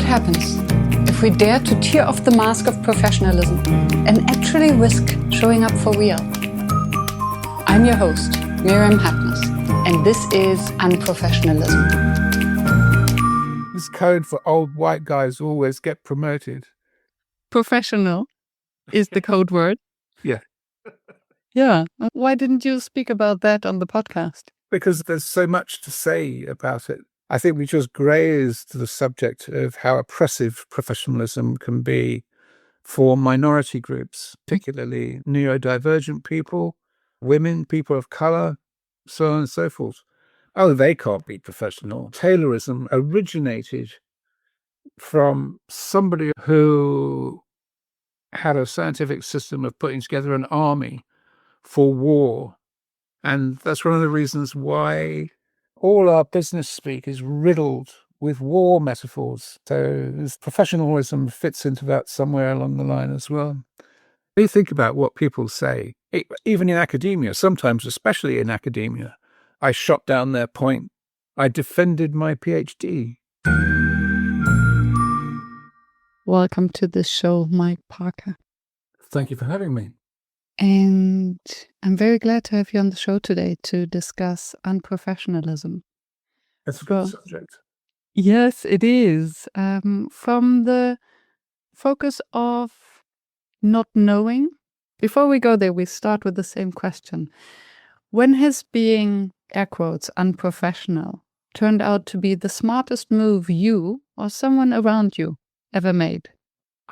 What happens if we dare to tear off the mask of professionalism and actually risk showing up for real? I'm your host, Miriam Hartness, and this is Unprofessionalism. This code for old white guys who always get promoted. Professional is the code word. Yeah. Yeah. Why didn't you speak about that on the podcast? Because there's so much to say about it. I think we just grazed the subject of how oppressive professionalism can be for minority groups, particularly neurodivergent people, women, people of color, so on and so forth. Oh, they can't be professional. Taylorism originated from somebody who had a scientific system of putting together an army for war. And that's one of the reasons why all our business speak is riddled with war metaphors. So professionalism fits into that somewhere along the line as well. When you think about what people say, even in academia, sometimes, especially in academia, I shot down their point. I defended my PhD. Welcome to the show, Mike Parker. Thank you for having me. And I'm very glad to have you on the show today to discuss unprofessionalism. That's a good subject. Yes, it is. From the focus of not knowing. Before we go there, we start with the same question. When has being, air quotes, unprofessional turned out to be the smartest move you or someone around you ever made?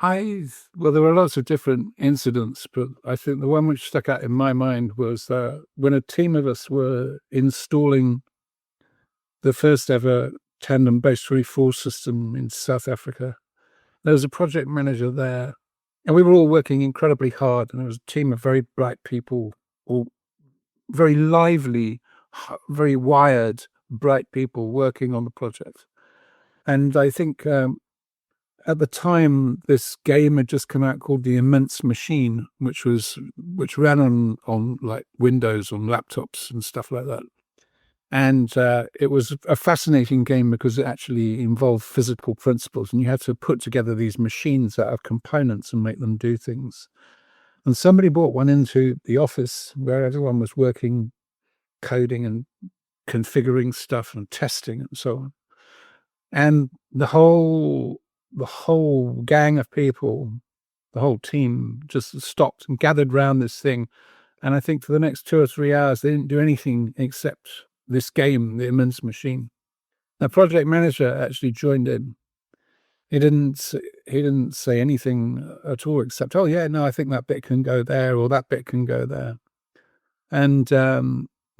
Well, there were lots of different incidents, but I think the one which stuck out in my mind was when a team of us were installing the first ever tandem-based reform system in South Africa. There was a project manager there, and we were all working incredibly hard, and there was a team of very bright people, all very lively, very wired, bright people working on the project. And I think at the time, this game had just come out called The Immense Machine, which ran on like Windows, on laptops and stuff like that. And it was a fascinating game because it actually involved physical principles, and you had to put together these machines out of components and make them do things. And somebody brought one into the office where everyone was working, coding and configuring stuff and testing and so on. And the whole gang of people, the whole team just stopped and gathered around this thing. And I think for the next 2 or 3 hours, they didn't do anything except this game, The Immense Machine. The project manager actually joined in. He didn't say anything at all except, oh yeah, no, I think that bit can go there or that bit can go there. And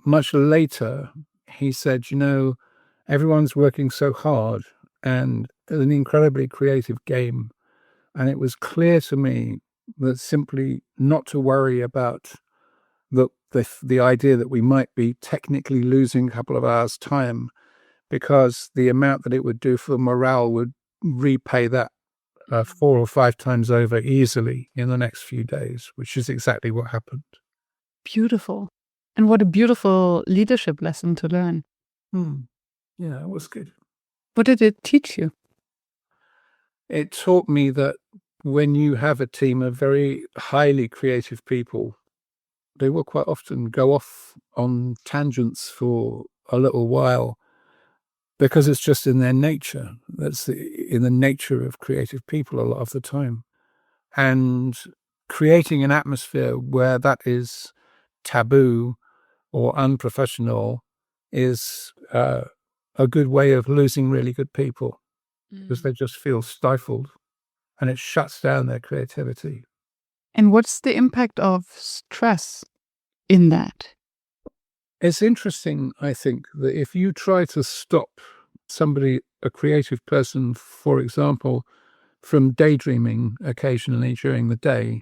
much later, he said, everyone's working so hard and it's an incredibly creative game. And it was clear to me that simply not to worry about the idea that we might be technically losing a couple of hours' time, because the amount that it would do for morale would repay that 4 or 5 times over easily in the next few days, which is exactly what happened. Beautiful. And what a beautiful leadership lesson to learn. Yeah, it was good. What did it teach you? It taught me that when you have a team of very highly creative people, they will quite often go off on tangents for a little while because it's just in their nature. That's in the nature of creative people a lot of the time. And creating an atmosphere where that is taboo or unprofessional is a good way of losing really good people because they just feel stifled and it shuts down their creativity. And what's the impact of stress in that? It's interesting, I think, that if you try to stop somebody, a creative person, for example, from daydreaming occasionally during the day,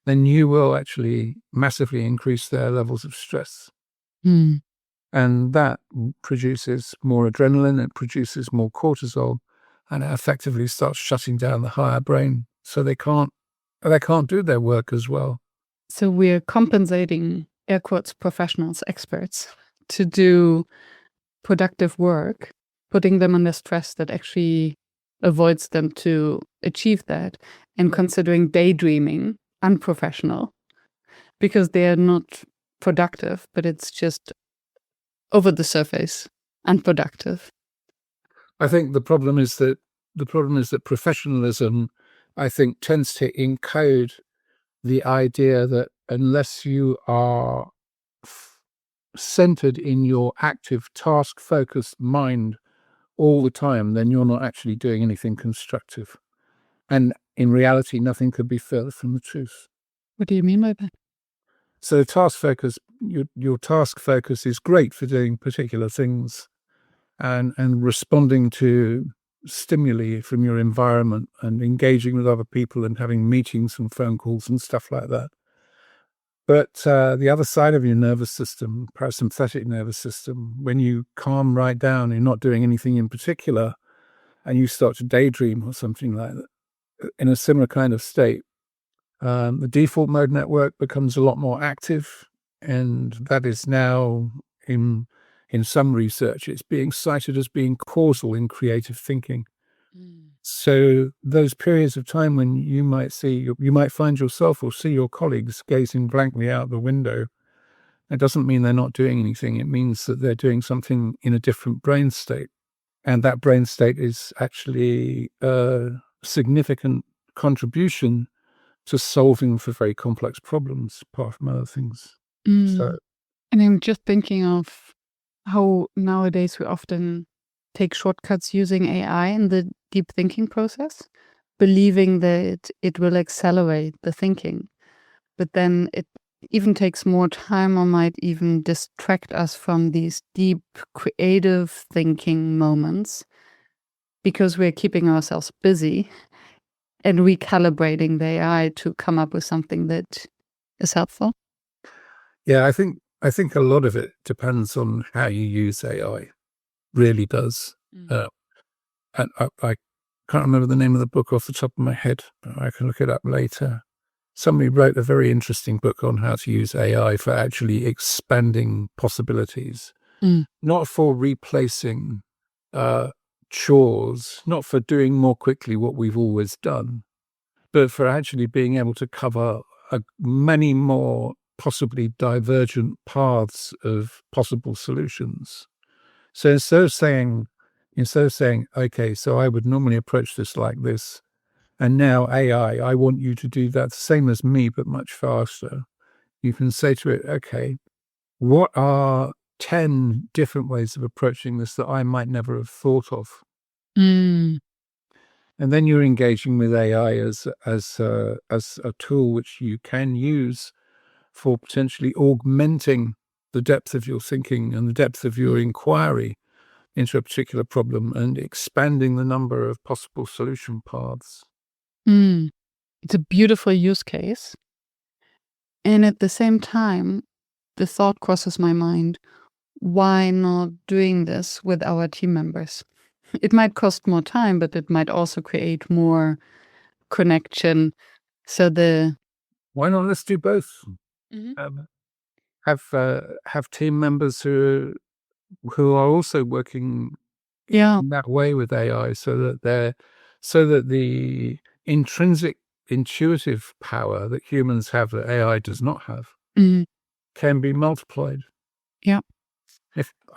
then you will actually massively increase their levels of stress. And that produces more adrenaline, it produces more cortisol, and it effectively starts shutting down the higher brain. So they can't do their work as well. So we're compensating, air quotes, professionals, experts, to do productive work, putting them under stress that actually avoids them to achieve that, and considering daydreaming unprofessional because they are not productive, but it's just over the surface unproductive. I think the problem is that professionalism, I think, tends to encode the idea that unless you are centered in your active, task-focused mind all the time, then you're not actually doing anything constructive. And in reality, nothing could be further from the truth. What do you mean by that? So task focus, your task focus is great for doing particular things and responding to stimuli from your environment and engaging with other people and having meetings and phone calls and stuff like that. But the other side of your nervous system, parasympathetic nervous system, when you calm right down, you're not doing anything in particular, and you start to daydream or something like that, in a similar kind of state, the default mode network becomes a lot more active, and that is now, in some research, it's being cited as being causal in creative thinking. So those periods of time when you might find yourself or see your colleagues gazing blankly out the window, it doesn't mean they're not doing anything. It means that they're doing something in a different brain state. And that brain state is actually a significant contribution to solving for very complex problems, apart from other things. So, And I'm just thinking of how nowadays we often take shortcuts using AI in the deep thinking process, believing that it will accelerate the thinking. But then it even takes more time or might even distract us from these deep creative thinking moments because we're keeping ourselves busy and recalibrating the AI to come up with something that is helpful. yeah, I think a lot of it depends on how you use AI. Really does. And I can't remember the name of the book off the top of my head, but I can look it up later. Somebody wrote a very interesting book on how to use AI for actually expanding possibilities, not for replacing chores, not for doing more quickly what we've always done, but for actually being able to cover many more possibly divergent paths of possible solutions. So instead of saying, okay, so I would normally approach this like this, and now AI, I want you to do that same as me, but much faster. You can say to it, okay, what are 10 different ways of approaching this that I might never have thought of? And then you're engaging with AI as a tool which you can use for potentially augmenting the depth of your thinking and the depth of your inquiry into a particular problem and expanding the number of possible solution paths. It's a beautiful use case. And at the same time, the thought crosses my mind, why not doing this with our team members? It might cost more time, but it might also create more connection. So Why not? Let's do both. Have team members who are also working in that way with AI, so that the intrinsic intuitive power that humans have that AI does not have can be multiplied. Yeah.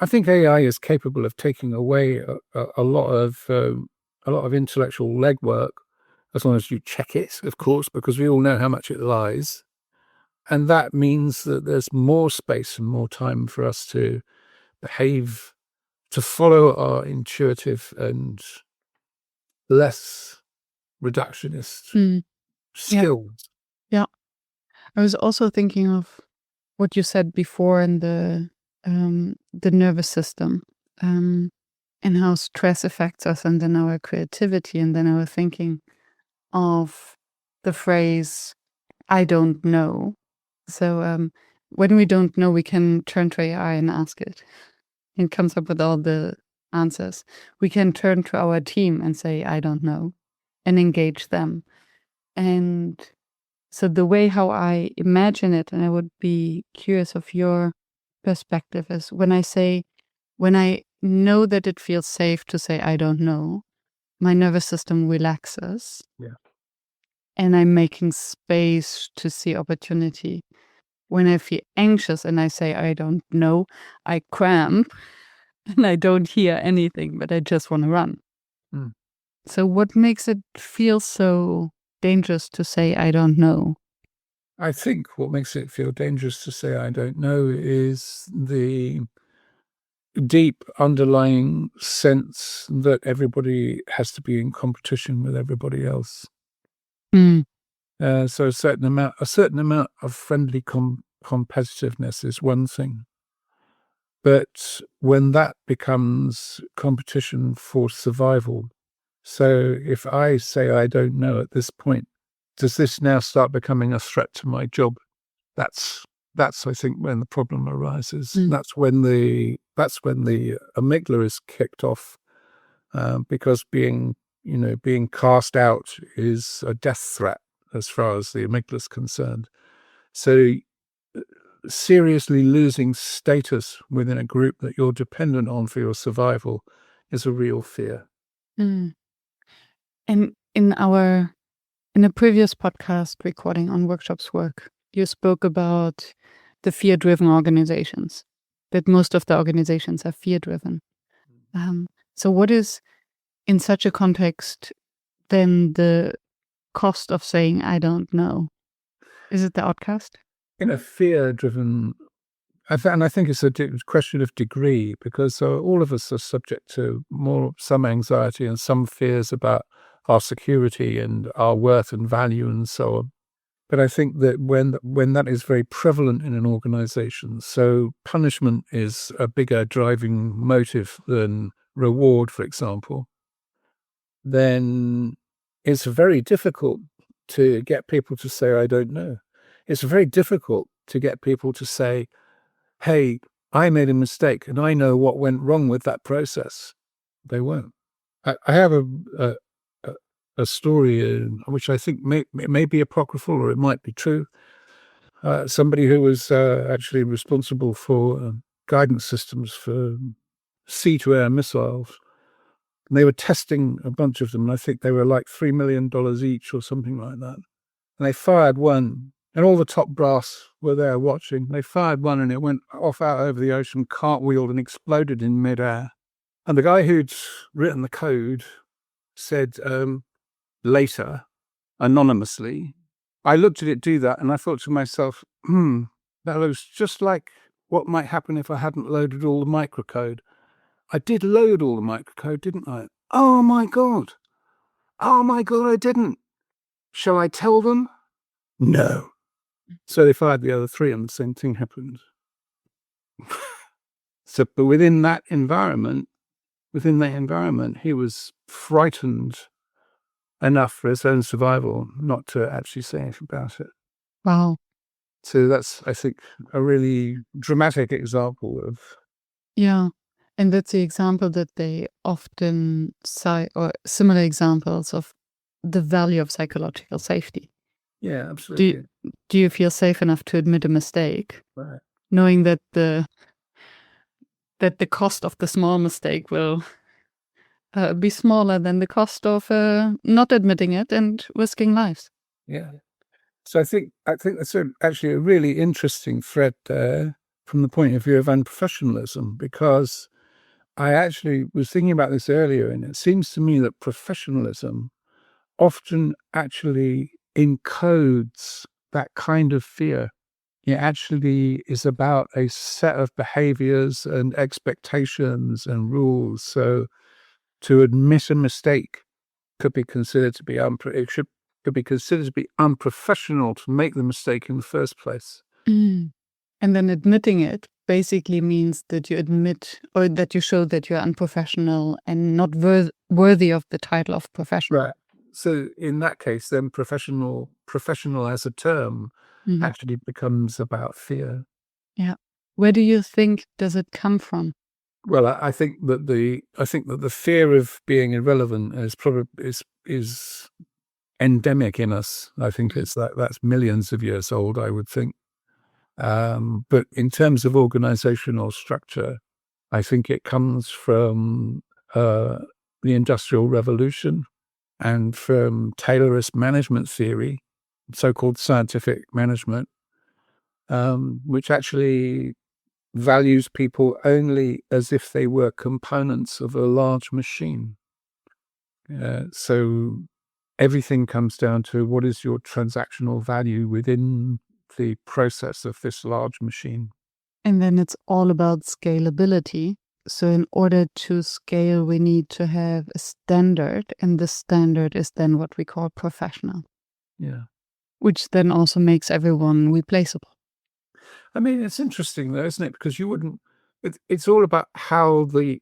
I think AI is capable of taking away a lot of intellectual legwork, as long as you check it, of course, because we all know how much it lies. And that means that there's more space and more time for us to behave, to follow our intuitive and less reductionist skills. Yeah. I was also thinking of what you said before in the nervous system, and how stress affects us and then our creativity and then our thinking of the phrase, I don't know. So when we don't know, we can turn to AI and ask it. It comes up with all the answers. We can turn to our team and say, I don't know, and engage them. And so the way how I imagine it, and I would be curious of your perspective, is when I know that it feels safe to say, I don't know, my nervous system relaxes. Yeah. And I'm making space to see opportunity. When I feel anxious and I say, I don't know, I cramp and I don't hear anything, but I just want to run. Mm. So what makes it feel so dangerous to say, I don't know? I think what makes it feel dangerous to say I don't know is the deep underlying sense that everybody has to be in competition with everybody else. Mm. So a certain amount of friendly competitiveness is one thing, but when that becomes competition for survival, so if I say I don't know at this point, does this now start becoming a threat to my job? That's I think when the problem arises. Mm. That's when the amygdala is kicked off, because being cast out is a death threat as far as the amygdala is concerned. So seriously losing status within a group that you're dependent on for your survival is a real fear. Mm. And in a previous podcast recording on Workshops Work, you spoke about the fear-driven organizations, that most of the organizations are fear-driven. So what is, in such a context, then the cost of saying, I don't know? Is it the outcast? In a fear-driven, and I think it's a question of degree, because all of us are subject to some anxiety and some fears about our security and our worth and value and so on. But I think that when that is very prevalent in an organization, so punishment is a bigger driving motive than reward, for example, then it's very difficult to get people to say, I don't know. It's very difficult to get people to say, hey, I made a mistake and I know what went wrong with that process. They won't. I have a story which I think may be apocryphal or it might be true. Somebody who was actually responsible for guidance systems for sea-to-air missiles. And they were testing a bunch of them, and I think they were like $3 million each or something like that. And they fired one, and all the top brass were there watching. They fired one, and it went off out over the ocean, cartwheeled, and exploded in midair. And the guy who'd written the code said later, anonymously, I looked at it do that, and I thought to myself, that looks just like what might happen if I hadn't loaded all the microcode. I did load all the microcode, didn't I? Oh my God, I didn't. Shall I tell them? No. So they fired the other three and the same thing happened. But within that environment, he was frightened enough for his own survival not to actually say anything about it. Wow. So that's, I think, a really dramatic example of... Yeah. And that's the example that they often cite, or similar examples of the value of psychological safety. Yeah, absolutely. Do you feel safe enough to admit a mistake, Right. knowing that the cost of the small mistake will be smaller than the cost of not admitting it and risking lives? Yeah. So I think that's actually a really interesting thread there from the point of view of unprofessionalism, because I actually was thinking about this earlier, and it seems to me that professionalism often actually encodes that kind of fear. It actually is about a set of behaviors and expectations and rules. So to admit a mistake could be considered to be could be considered to be unprofessional to make the mistake in the first place. And then admitting it basically means that you admit, or that you show that you're unprofessional and not worthy of the title of professional. Right. So in that case, then professional as a term actually becomes about fear. Yeah. Where do you think does it come from? Well, I think that the fear of being irrelevant is endemic in us. I think that's millions of years old, I would think. But in terms of organizational structure, I think it comes from the Industrial Revolution and from Taylorist management theory, so-called scientific management, which actually values people only as if they were components of a large machine. So everything comes down to what is your transactional value within the process of this large machine. And then it's all about scalability. So in order to scale, we need to have a standard, and the standard is then what we call professional. Yeah. Which then also makes everyone replaceable. I mean, it's interesting though, isn't it? Because you wouldn't. It's all about how the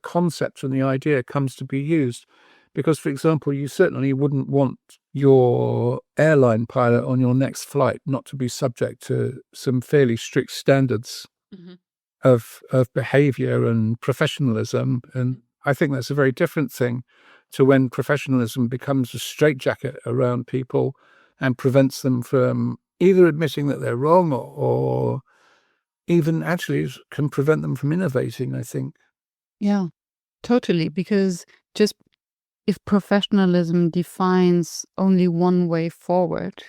concept and the idea comes to be used. Because, for example, you certainly wouldn't want your airline pilot on your next flight not to be subject to some fairly strict standards of behavior and professionalism. And I think that's a very different thing to when professionalism becomes a straitjacket around people and prevents them from either admitting that they're wrong or even actually can prevent them from innovating, I think. Yeah, totally. Because just if professionalism defines only one way forward,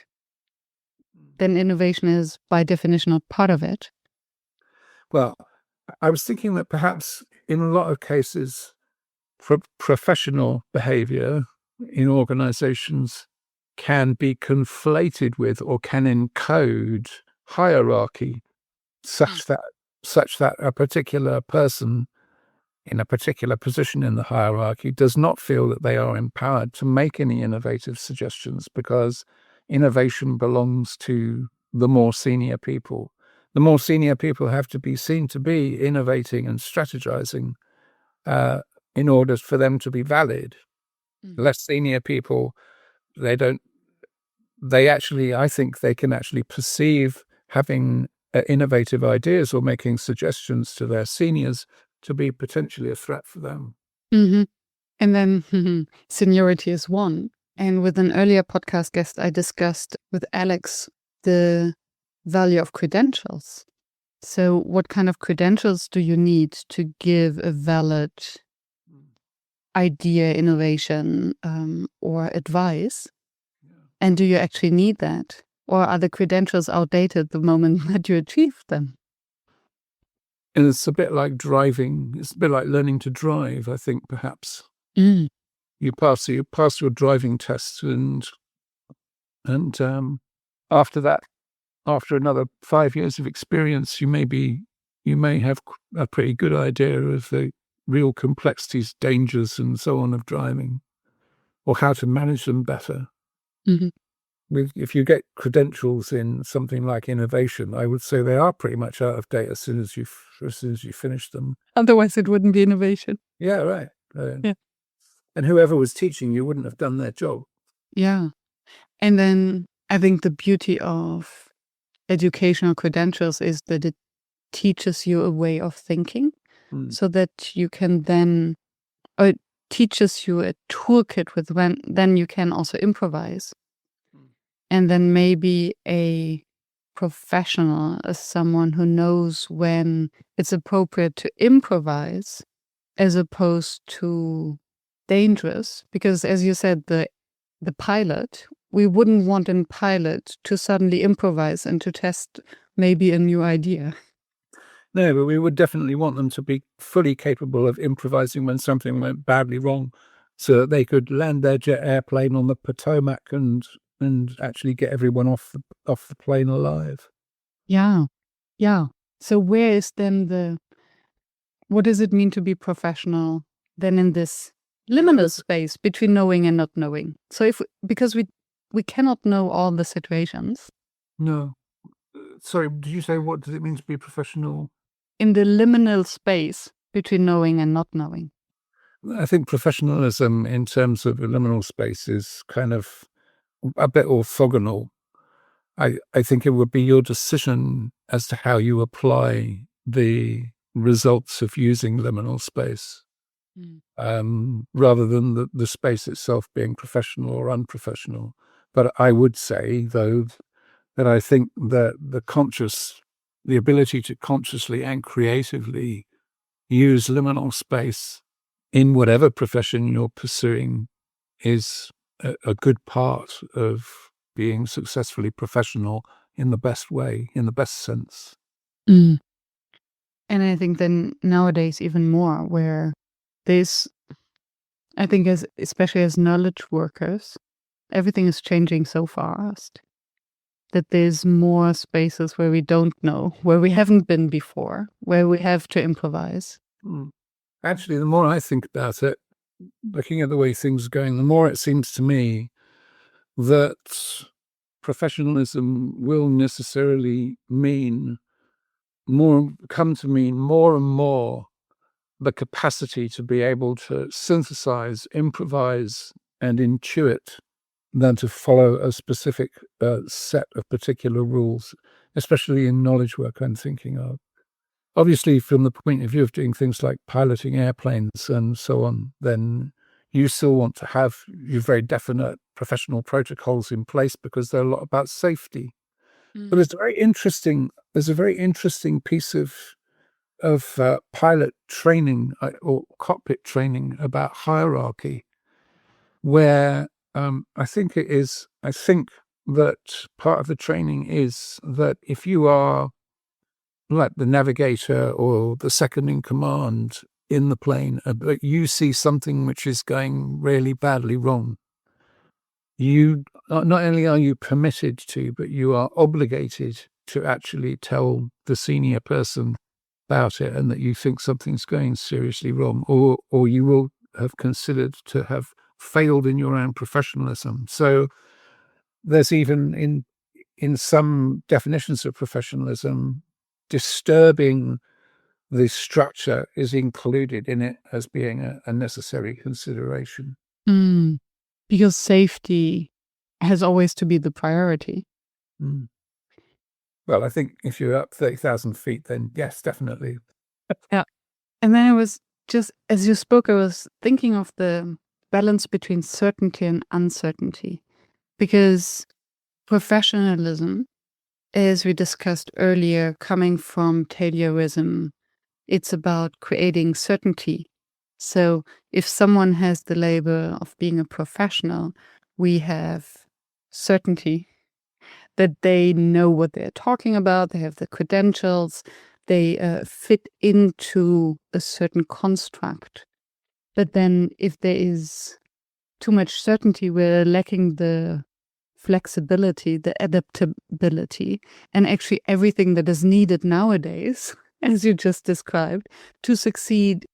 then innovation is by definition not part of it. Well, I was thinking that perhaps in a lot of cases, professional behavior in organizations can be conflated with or can encode hierarchy such that a particular person in a particular position in the hierarchy does not feel that they are empowered to make any innovative suggestions because innovation belongs to the more senior people. The more senior people have to be seen to be innovating and strategizing in order for them to be valid. Less senior people, I think they can actually perceive having innovative ideas or making suggestions to their seniors to be potentially a threat for them. Mm-hmm. And then seniority is one. And with an earlier podcast guest, I discussed with Alex the value of credentials. So what kind of credentials do you need to give a valid idea, innovation, or advice? And do you actually need that? Or are the credentials outdated the moment that you achieve them? And it's a bit like driving. It's a bit like learning to drive, I think, perhaps. You pass your driving test and after that, after another 5 years of experience, you may have a pretty good idea of the real complexities, dangers, and so on of driving, or how to manage them better. If you get credentials in something like innovation, I would say they are pretty much out of date as soon as you finish them. Otherwise, it wouldn't be innovation. Yeah, right. Yeah. And whoever was teaching you wouldn't have done their job. Yeah. And then I think the beauty of educational credentials is that it teaches you a way of thinking so that you can then, or it teaches you a toolkit with then you can also improvise. And then maybe a professional is someone who knows when it's appropriate to improvise as opposed to dangerous. Because as you said, the pilot, we wouldn't want a pilot to suddenly improvise and to test maybe a new idea. No, but we would definitely want them to be fully capable of improvising when something went badly wrong so that they could land their jet airplane on the Potomac and actually get everyone off the plane alive. Yeah. So where is then what does it mean to be professional then in this liminal space between knowing and not knowing? So because we cannot know all the situations. No. Sorry, did you say what does it mean to be professional? In the liminal space between knowing and not knowing. I think professionalism in terms of a liminal space is kind of a bit orthogonal. I think it would be your decision as to how you apply the results of using liminal space, rather than the space itself being professional or unprofessional. But I would say, though, that I think that the ability to consciously and creatively use liminal space in whatever profession you're pursuing is a good part of being successfully professional in the best way, in the best sense. Mm. And I think then nowadays even more, where this, I think, especially as knowledge workers, everything is changing so fast that there's more spaces where we don't know, where we haven't been before, where we have to improvise. Actually, the more I think about it, looking at the way things are going, the more it seems to me that professionalism will necessarily come to mean more and more the capacity to be able to synthesize, improvise, and intuit than to follow a specific set of particular rules, especially in knowledge work I'm thinking of. Obviously, from the point of view of doing things like piloting airplanes and so on, then you still want to have your very definite professional protocols in place because they're a lot about safety. But there's a very interesting piece of pilot training or cockpit training about hierarchy, where I think that part of the training is that if you are like the navigator or the second in command in the plane, but you see something which is going really badly wrong, you not only are you permitted to, but you are obligated to actually tell the senior person about it and that you think something's going seriously wrong, or you will have considered to have failed in your own professionalism. So there's even in some definitions of professionalism, disturbing the structure is included in it as being a necessary consideration. Because safety has always to be the priority. Well, I think if you're up 30,000 feet, then yes, definitely. Yeah. And then it was just, as you spoke, I was thinking of the balance between certainty and uncertainty. Because professionalism, as we discussed earlier, coming from Taylorism, it's about creating certainty. So if someone has the label of being a professional, we have certainty that they know what they're talking about, they have the credentials, they fit into a certain construct. But then if there is too much certainty, we're lacking the flexibility, the adaptability, and actually everything that is needed nowadays, as you just described, to succeed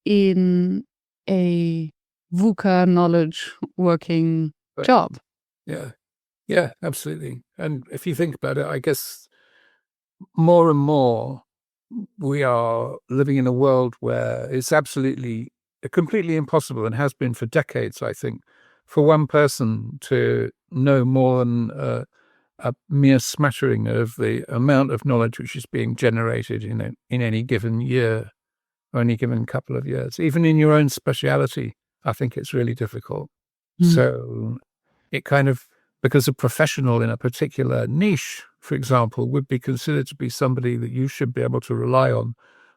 in a VUCA knowledge working job. Yeah, absolutely. And if you think about it, I guess more and more we are living in a world where it's absolutely completely impossible, and has been for decades, I think, for one person to know more than a mere smattering of the amount of knowledge which is being generated in any given year or any given couple of years. Even in your own speciality, I think it's really difficult. So it kind of, because a professional in a particular niche, for example, would be considered to be somebody that you should be able to rely on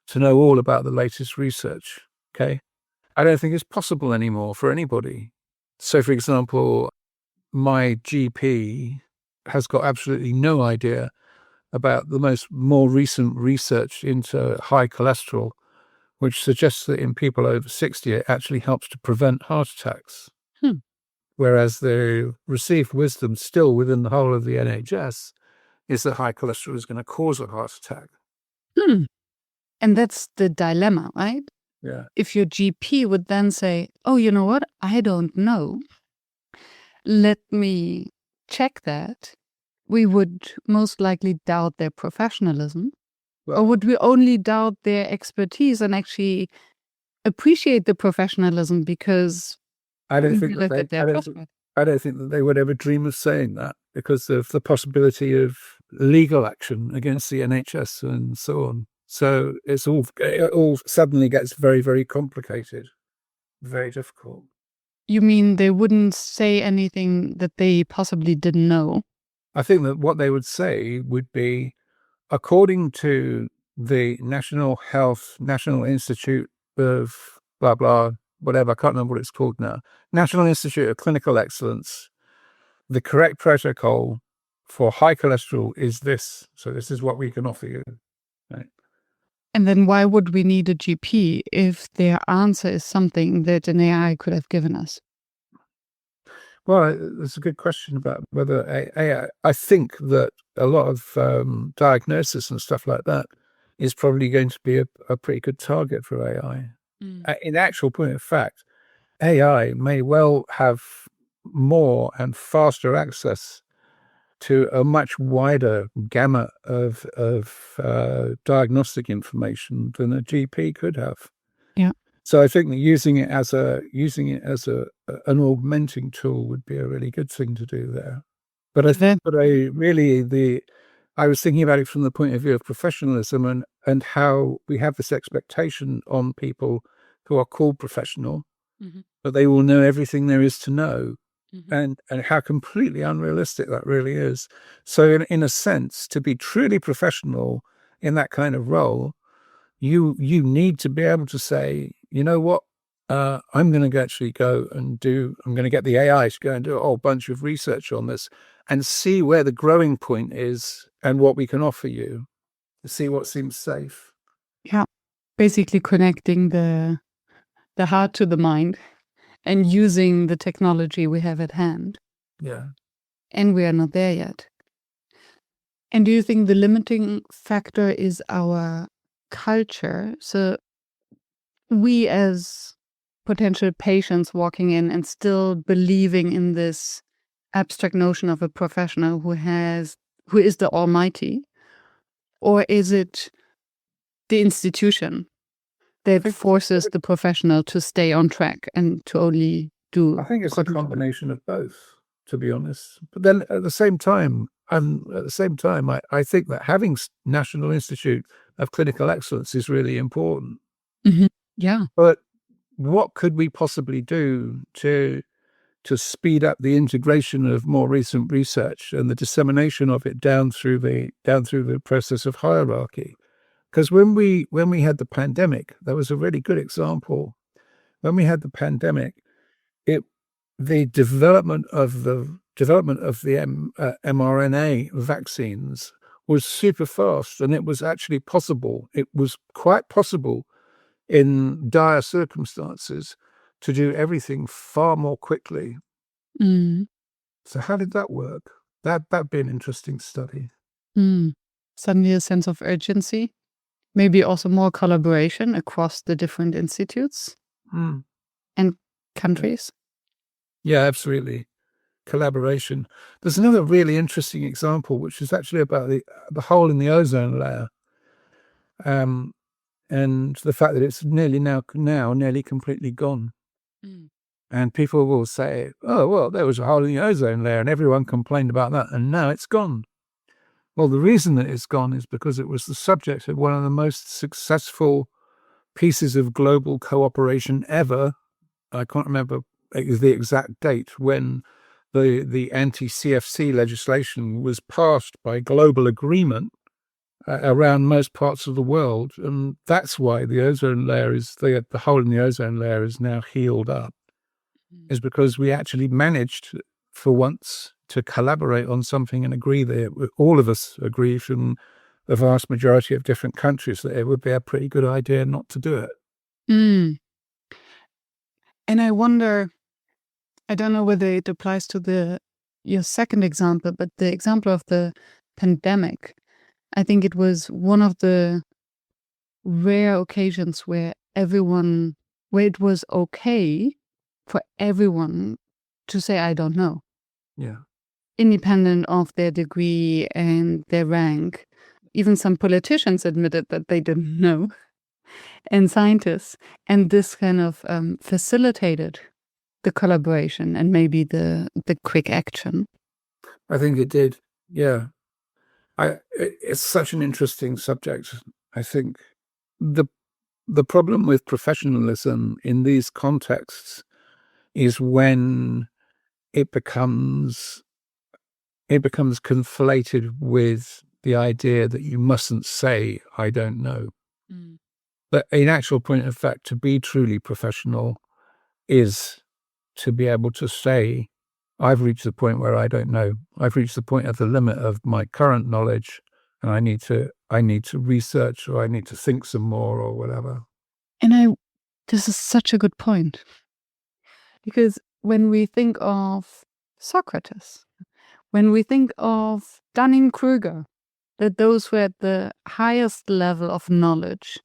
to know all about the latest research. Okay. I don't think it's possible anymore for anybody. So, for example, my GP has got absolutely no idea about the more recent research into high cholesterol, which suggests that in people over 60, it actually helps to prevent heart attacks. Whereas the received wisdom still within the whole of the NHS is that high cholesterol is going to cause a heart attack. And that's the dilemma, right? Yeah. If your GP would then say, oh, you know what? I don't know. Let me check that. We would most likely doubt their professionalism. Or would we only doubt their expertise and actually appreciate the professionalism because I don't think that they would ever dream of saying that because of the possibility of legal action against the NHS and so on. So it all suddenly gets very, very complicated, very difficult. You mean they wouldn't say anything that they possibly didn't know? I think that what they would say would be, according to the National Institute of blah, blah, whatever. I can't remember what it's called now. National Institute of Clinical Excellence. The correct protocol for high cholesterol is this. So this is what we can offer you. Right? And then why would we need a GP if their answer is something that an AI could have given us? Well, that's a good question about whether AI. I think that a lot of diagnosis and stuff like that is probably going to be a pretty good target for AI. In actual point of fact, AI may well have more and faster access to a much wider gamut of diagnostic information than a GP could have. Yeah. So I think that using it as an augmenting tool would be a really good thing to do there. But I was thinking about it from the point of view of professionalism and how we have this expectation on people who are called professional, but they will know everything there is to know. And how completely unrealistic that really is. So in a sense, to be truly professional in that kind of role, you need to be able to say, you know what, I'm going to actually I'm going to get the AI to go and do a whole bunch of research on this and see where the growing point is and what we can offer you, to see what seems safe. Yeah. Basically connecting the heart to the mind and using the technology we have at hand. Yeah. And we are not there yet. And do you think the limiting factor is our culture? So we as potential patients walking in and still believing in this abstract notion of a professional who is the almighty? Or is it the institution that forces the professional to stay on track and to only do? I think it's a combination of both, to be honest. But then at the same time, I think that having National Institute of Clinical Excellence is really important. Yeah. But what could we possibly do to speed up the integration of more recent research and the dissemination of it down through the process of hierarchy? Because when we had the pandemic, that was a really good example. When we had the pandemic, the development of the mRNA vaccines was super fast, and it was actually possible. It was quite possible in dire circumstances to do everything far more quickly. So how did that work? That'd be an interesting study. Suddenly a sense of urgency, maybe also more collaboration across the different institutes and countries. Yeah, absolutely. Collaboration. There's another really interesting example, which is actually about the hole in the ozone layer, and the fact that it's nearly completely gone. And people will say, "Oh, well, there was a hole in the ozone layer, and everyone complained about that, and now it's gone." Well, the reason that it's gone is because it was the subject of one of the most successful pieces of global cooperation ever. I can't remember the exact date when the anti-CFC legislation was passed by global agreement around most parts of the world, and that's why the ozone layer the hole in the ozone layer is now healed up, is because we actually managed for once to collaborate on something and agree that all of us agree from the vast majority of different countries that it would be a pretty good idea not to do it. And I wonder, I don't know whether it applies to your second example, but the example of the pandemic, I think it was one of the rare occasions where it was okay for everyone to say, I don't know. Yeah. Independent of their degree and their rank. Even some politicians admitted that they didn't know, and scientists. And this kind of facilitated the collaboration and maybe the quick action. I think it did. Yeah. It's such an interesting subject. I think the problem with professionalism in these contexts is when it becomes conflated with the idea that you mustn't say, I don't know. But in actual point of fact, to be truly professional is to be able to say, I've reached the point where I don't know. I've reached the point of the limit of my current knowledge, and I need to research, or I need to think some more, or whatever. And this is such a good point. Because when we think of Socrates, when we think of Dunning-Kruger, that those who are at the highest level of knowledge,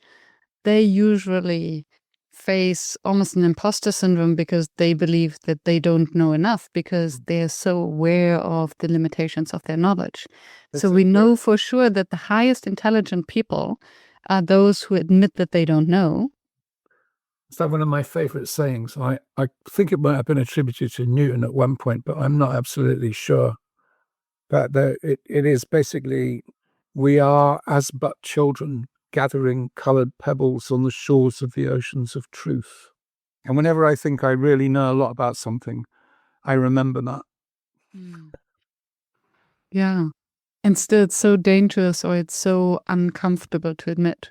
they usually face almost an imposter syndrome because they believe that they don't know enough because they're so aware of the limitations of their knowledge. So we know for sure that the highest intelligent people are those who admit that they don't know. It's like one of my favorite sayings. I think it might have been attributed to Newton at one point, but I'm not absolutely sure. But it is basically, we are as but children gathering coloured pebbles on the shores of the oceans of truth. And whenever I think I really know a lot about something, I remember that. Yeah. And still it's so dangerous, or it's so uncomfortable to admit.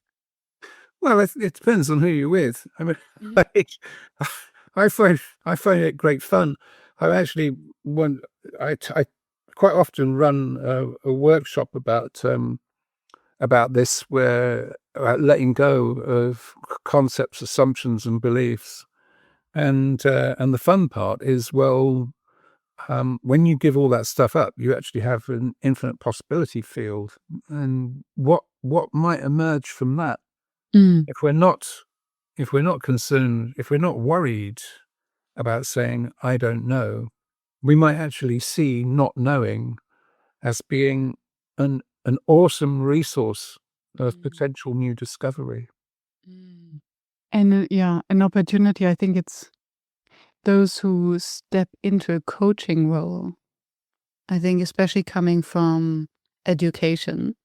Well, it depends on who you're with. I mean, like, I find it great fun. I actually I quite often run a workshop about this, where letting go of concepts, assumptions, and beliefs, and the fun part is, well, when you give all that stuff up, you actually have an infinite possibility field, and what might emerge from that if we're not concerned, if we're not worried about saying I don't know, we might actually see not knowing as being an awesome resource of potential new discovery. And an opportunity. I think it's those who step into a coaching role. I think especially coming from education,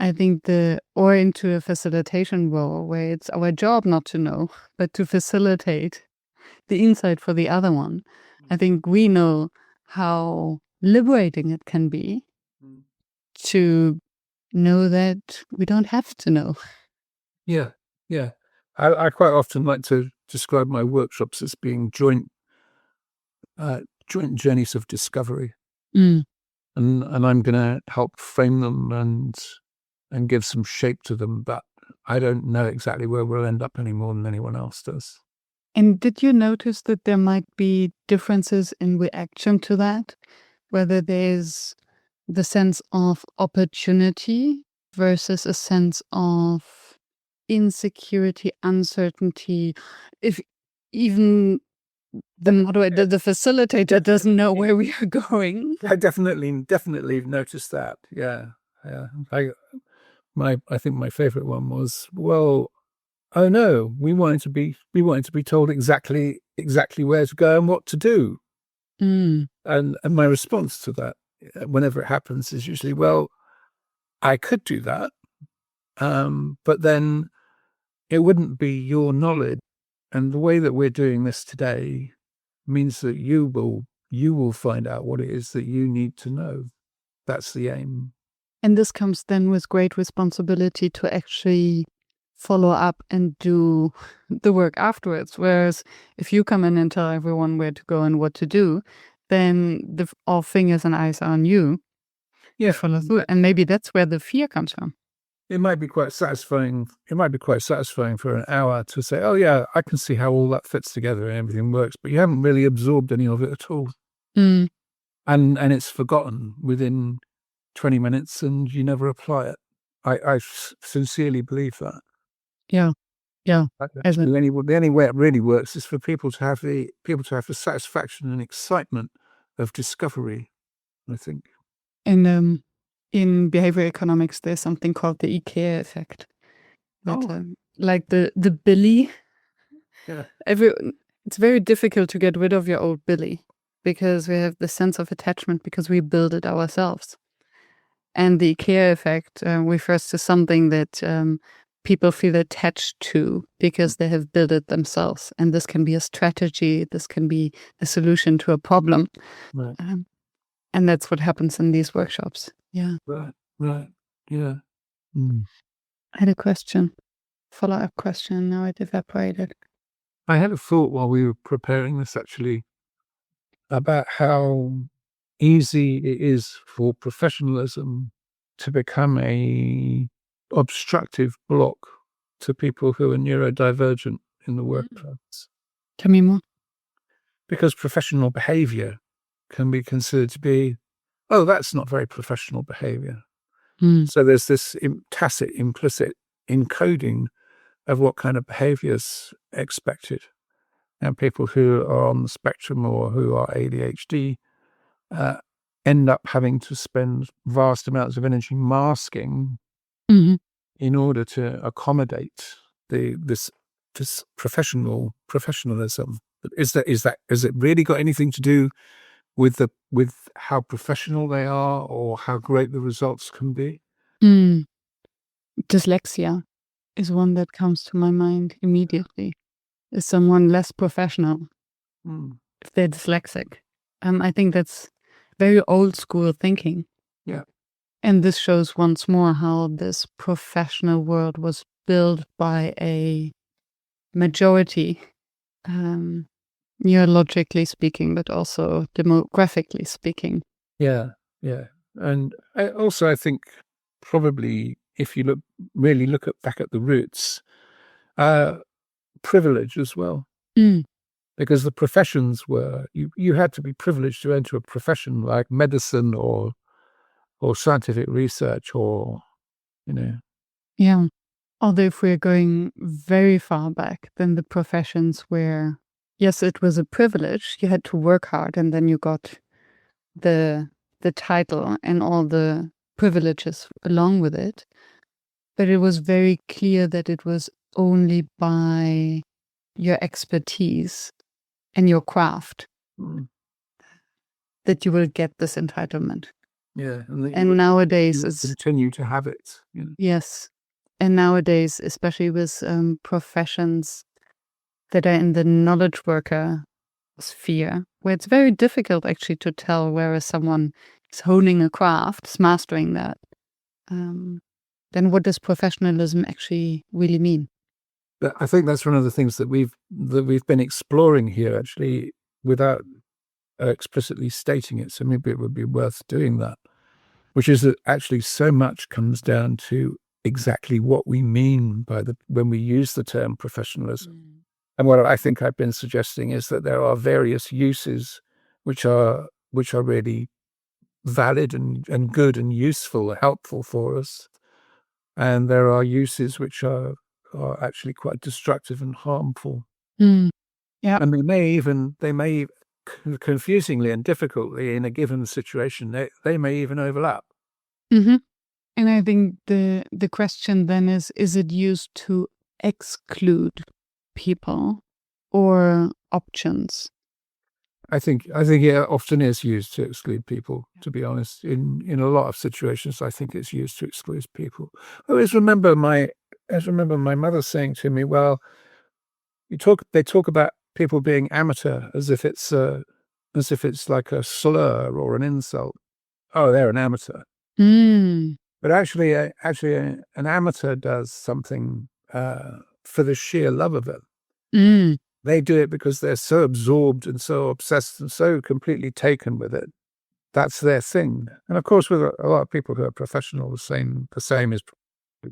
I think or into a facilitation role where it's our job not to know, but to facilitate the insight for the other one. I think we know how liberating it can be to know that we don't have to know. Yeah, yeah. I quite often like to describe my workshops as being joint journeys of discovery, and I'm going to help frame them and give some shape to them, but I don't know exactly where we'll end up any more than anyone else does. And did you notice that there might be differences in reaction to that? Whether there's the sense of opportunity versus a sense of insecurity, uncertainty, if even the moderator, the facilitator doesn't know where we are going. I definitely noticed that. Yeah. I think my favorite one was, well, oh no, we wanted to be told exactly where to go and what to do. And my response to that, whenever it happens, is usually, well, I could do that, but then it wouldn't be your knowledge. And the way that we're doing this today means that you will find out what it is that you need to know. That's the aim. And this comes then with great responsibility to actually follow up and do the work afterwards. Whereas if you come in and tell everyone where to go and what to do, then all fingers and eyes are on you. Yeah. Follow through. And maybe that's where the fear comes from. It might be quite satisfying. It might be quite satisfying for an hour to say, oh yeah, I can see how all that fits together and everything works, but you haven't really absorbed any of it at all. And it's forgotten within 20 minutes and you never apply it. I sincerely believe that. Yeah. The only way it really works is for people to have the satisfaction and excitement of discovery, I think. And in behavior economics, there's something called the IKEA effect. That, like the Billy. Yeah. It's very difficult to get rid of your old Billy because we have the sense of attachment because we build it ourselves. And the IKEA effect refers to something that people feel attached to because they have built it themselves. And this can be a strategy. This can be a solution to a problem. Right. And that's what happens in these workshops. Yeah. Right. Yeah. I had a question. follow-up question. Now it evaporated. I had a thought while we were preparing this, actually, about how easy it is for professionalism to become a obstructive block to people who are neurodivergent in the workplace. Tell me more. Because professional behavior can be considered to be, oh, that's not very professional behavior. So there's this tacit, implicit encoding of what kind of behavior is expected. And people who are on the spectrum or who are ADHD end up having to spend vast amounts of energy masking in order to accommodate this professionalism. Is it really got anything to do with how professional they are or how great the results can be? Dyslexia is one that comes to my mind immediately. Is someone less professional if they're dyslexic? I think that's very old school thinking. Yeah. And this shows once more how this professional world was built by a majority, neurologically speaking, but also demographically speaking. Yeah. And I think probably if you really look back at the roots, privilege as well. Because the professions were, you had to be privileged to enter a profession like medicine or scientific research or, Yeah. Although if we're going very far back, then the professions where, yes, it was a privilege, you had to work hard and then you got the title and all the privileges along with it. But it was very clear that it was only by your expertise and your craft that you will get this entitlement. Yeah. And nowadays it's continue to have it. Yes. And nowadays, especially with professions that are in the knowledge worker sphere, where it's very difficult actually to tell where someone is honing a craft, is mastering that, then what does professionalism actually really mean? But I think that's one of the things that we've been exploring here, actually, without explicitly stating it. So maybe it would be worth doing that, which is that actually so much comes down to exactly what we mean by when we use the term professionalism. And what I think I've been suggesting is that there are various uses which are really valid and good and useful, helpful for us. And there are uses which are actually quite destructive and harmful. Yeah. And they may confusingly and difficultly in a given situation, they may even overlap. And I think the question then is it used to exclude people or options? I think it often is used to exclude people, to be honest. In a lot of situations, I think it's used to exclude people. I always remember my mother saying to me, well, they talk about people being amateur as if it's like a slur or an insult. Oh, they're an amateur. But actually, an amateur does something for the sheer love of it. They do it because they're so absorbed and so obsessed and so completely taken with it. That's their thing. And of course, with a lot of people who are professional, the same is,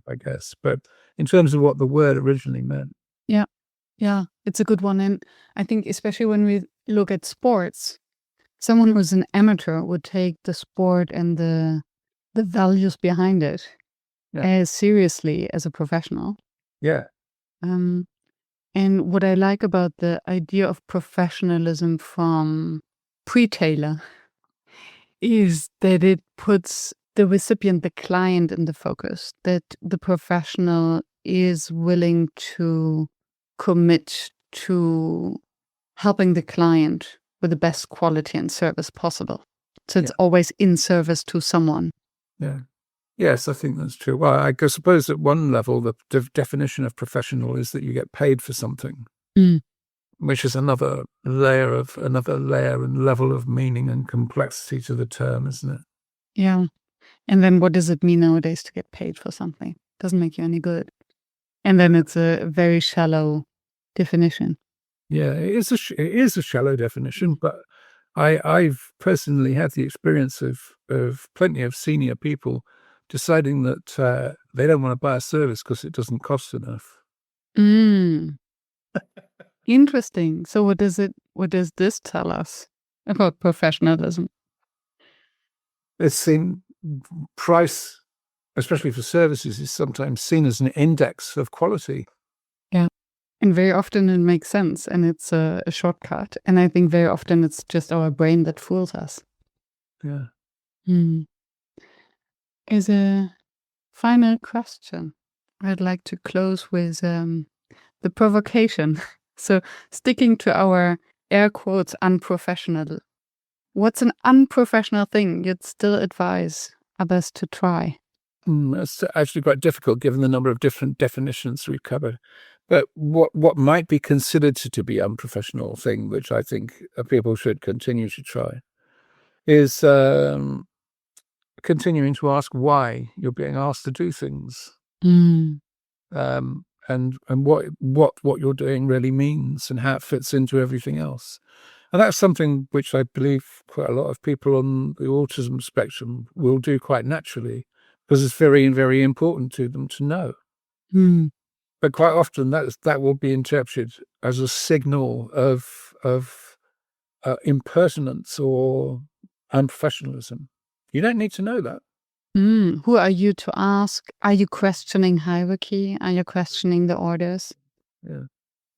I guess. But in terms of what the word originally meant. Yeah, it's a good one. And I think especially when we look at sports, someone who's an amateur would take the sport and the values behind it as seriously as a professional. Yeah. And what I like about the idea of professionalism from pre-Taylor is that it puts the recipient, the client, in the focus, that the professional is willing to commit to helping the client with the best quality and service possible. So it's always in service to someone. Yeah. Yes, I think that's true. Well, I suppose at one level, the definition of professional is that you get paid for something, which is another layer and level of meaning and complexity to the term, isn't it? Yeah. And then what does it mean nowadays to get paid for something? Doesn't make you any good. And then it's a very shallow definition. Yeah, it is a shallow definition, but I've personally had the experience of plenty of senior people deciding that they don't want to buy a service because it doesn't cost enough. Interesting. So what does this tell us about professionalism? It's seen price, especially for services, is sometimes seen as an index of quality. Yeah. And very often it makes sense and it's a shortcut. And I think very often it's just our brain that fools us. Yeah. As a final question, I'd like to close with the provocation. So sticking to our air quotes unprofessional. What's an unprofessional thing you'd still advise others to try? It's actually quite difficult given the number of different definitions we've covered. But what might be considered to be unprofessional thing, which I think people should continue to try, is continuing to ask why you're being asked to do things, and what you're doing really means and how it fits into everything else. And that's something which I believe quite a lot of people on the autism spectrum will do quite naturally, because it's very, very important to them to know. But quite often that will be interpreted as a signal of impertinence or unprofessionalism. You don't need to know that. Who are you to ask? Are you questioning hierarchy? Are you questioning the orders? Yeah.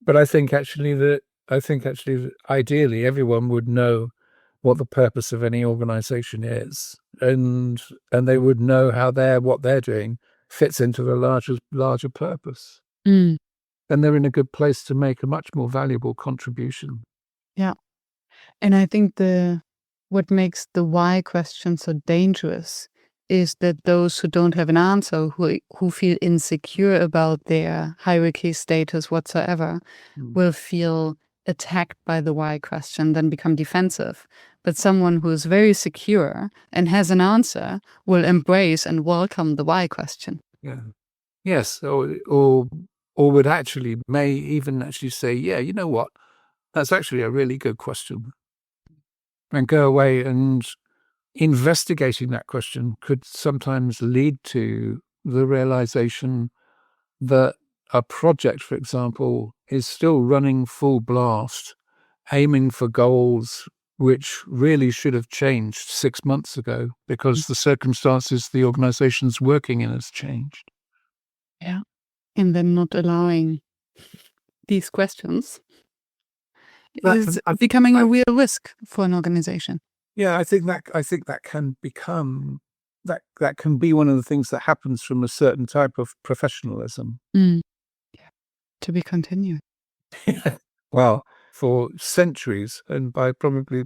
But I think actually that ideally everyone would know what the purpose of any organization is, and they would know how what they're doing fits into the larger purpose. And they're in a good place to make a much more valuable contribution. Yeah. And I think what makes the why question so dangerous is that those who don't have an answer, who feel insecure about their hierarchy status whatsoever, will feel attacked by the why question, then become defensive. But someone who is very secure and has an answer will embrace and welcome the why question. Yeah. Yes. Or may even actually say, yeah, you know what? That's actually a really good question. And go away, and investigating that question could sometimes lead to the realization that a project, for example, is still running full blast, aiming for goals which really should have changed 6 months ago because the circumstances the organization's working in has changed. Yeah. And then not allowing these questions is becoming a real risk for an organization. Yeah, I think that can become that can be one of the things that happens from a certain type of professionalism. Yeah. To be continued. Well, for centuries, and by probably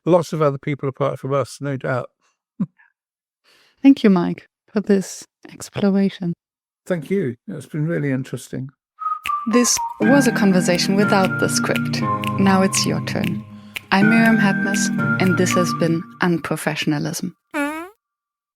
lots of other people apart from us, no doubt. Thank you, Mike, for this exploration. Thank you. It's been really interesting. This was a conversation without the script. Now it's your turn. I'm Miriam Hadness, and this has been Unprofessionalism.